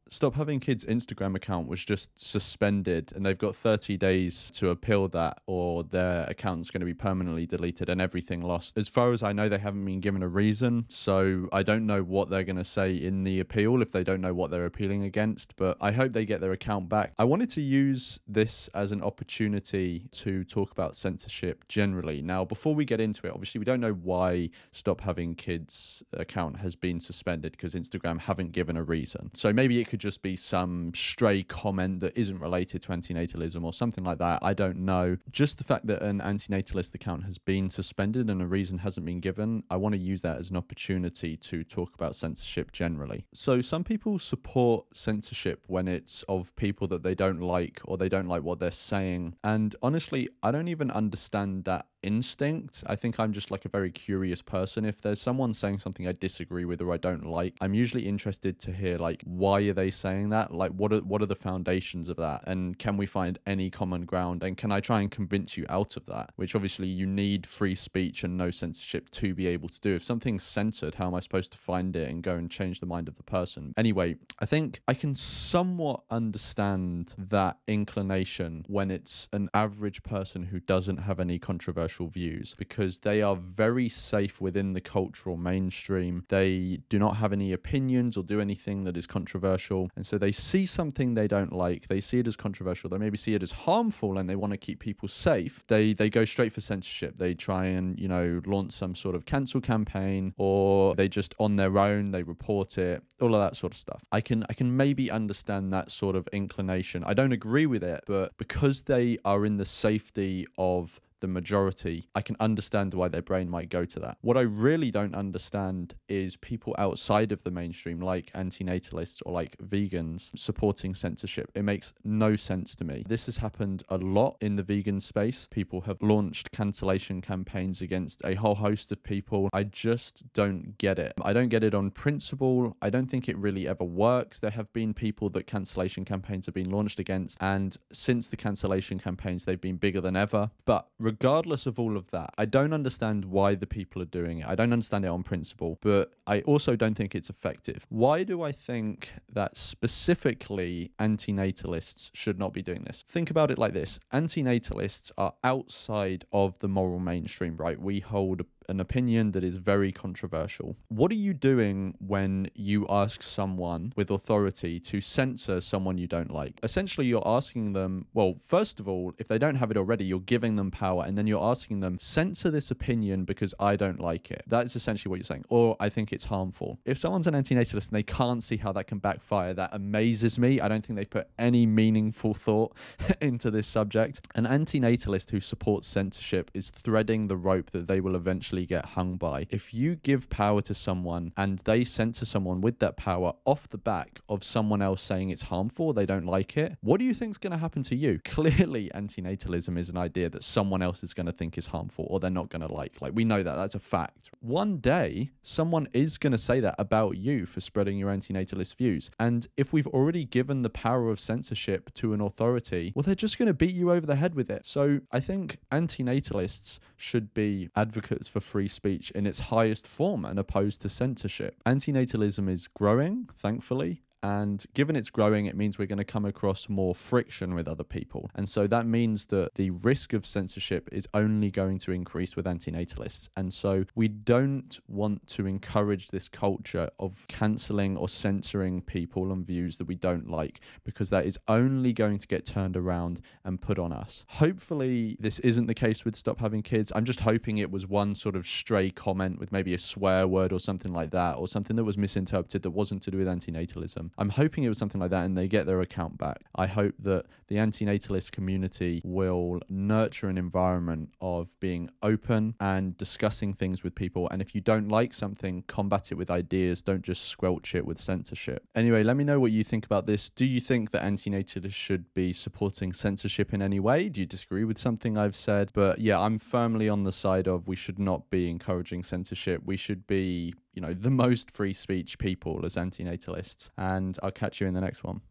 Stop Having Kids Instagram account was just suspended, and they've got 30 days to appeal that, or their account's going to be permanently deleted and everything lost. As far as I know, they haven't been given a reason, so I don't know what they're going to say in the appeal if they don't know what they're appealing against, but I hope they get their account back. I wanted to use this as an opportunity to talk about censorship generally. Now, before we get into it, obviously we don't know why Stop Having Kids account has been suspended because Instagram haven't given a reason. So maybe it could just be some stray comment that isn't related to antinatalism or something like that. I don't know. Just the fact that an antinatalist account has been suspended and a reason hasn't been given, I want to use that as an opportunity to talk about censorship generally. So some people support censorship when it's of people that they don't like or they don't like what they're saying. And honestly, I don't even understand that instinct. I think I'm just like a very curious person. If there's someone saying something I disagree with or I don't like, I'm usually interested to hear like, why are they saying that? Like, what are the foundations of that? And can we find any common ground? And can I try and convince you out of that? Which obviously you need free speech and no censorship to be able to do. If something's censored, how am I supposed to find it and go and change the mind of the person? Anyway, I think I can somewhat understand that inclination when it's an average person who doesn't have any controversial views, because they are very safe within the cultural mainstream. They do not have any opinions or do anything that is controversial, and so they see something they don't like, they see it as controversial, they maybe see it as harmful, and they want to keep people safe. They go straight for censorship. They try and, you know, launch some sort of cancel campaign, or they just on their own, they report it, all of that sort of stuff. I can maybe understand that sort of inclination. I don't agree with it, but because they are in the safety of the majority, I can understand why their brain might go to that. What I really don't understand is people outside of the mainstream, like antinatalists or like vegans, supporting censorship. It makes no sense to me. This has happened a lot in the vegan space. People have launched cancellation campaigns against a whole host of people. I just don't get it. I don't get it on principle. I don't think it really ever works. There have been people that cancellation campaigns have been launched against, and since the cancellation campaigns, they've been bigger than ever. But regardless of all of that, I don't understand why the people are doing it. I don't understand it on principle, but I also don't think it's effective. Why do I think that specifically antinatalists should not be doing this? Think about it like this. Antinatalists are outside of the moral mainstream, right? We hold an opinion that is very controversial. What are you doing when you ask someone with authority to censor someone you don't like? Essentially, you're asking them, well, first of all, if they don't have it already, you're giving them power, and then you're asking them, censor this opinion because I don't like it. That's essentially what you're saying. Or I think it's harmful. If someone's an antinatalist and they can't see how that can backfire, that amazes me. I don't think they put any meaningful thought into this subject. An antinatalist who supports censorship is threading the rope that they will eventually get hung by. If you give power to someone and they censor someone with that power off the back of someone else saying it's harmful, they don't like it, what do you think is going to happen to you? Clearly, antinatalism is an idea that someone else is going to think is harmful or they're not going to like. Like, we know that. That's a fact. One day, someone is going to say that about you for spreading your antinatalist views. And if we've already given the power of censorship to an authority, well, they're just going to beat you over the head with it. So I think antinatalists should be advocates for free speech in its highest form and opposed to censorship. Antinatalism is growing, thankfully. And given it's growing, it means we're going to come across more friction with other people. And so that means that the risk of censorship is only going to increase with antinatalists. And so we don't want to encourage this culture of cancelling or censoring people and views that we don't like, because that is only going to get turned around and put on us. Hopefully this isn't the case with Stop Having Kids. I'm just hoping it was one sort of stray comment with maybe a swear word or something like that, or something that was misinterpreted that wasn't to do with antinatalism. I'm hoping it was something like that and they get their account back. I hope that the antinatalist community will nurture an environment of being open and discussing things with people. And if you don't like something, combat it with ideas. Don't just squelch it with censorship. Anyway, let me know what you think about this. Do you think that antinatalists should be supporting censorship in any way? Do you disagree with something I've said? But yeah, I'm firmly on the side of we should not be encouraging censorship. We should be, you know, the most free speech people as antinatalists. And I'll catch you in the next one.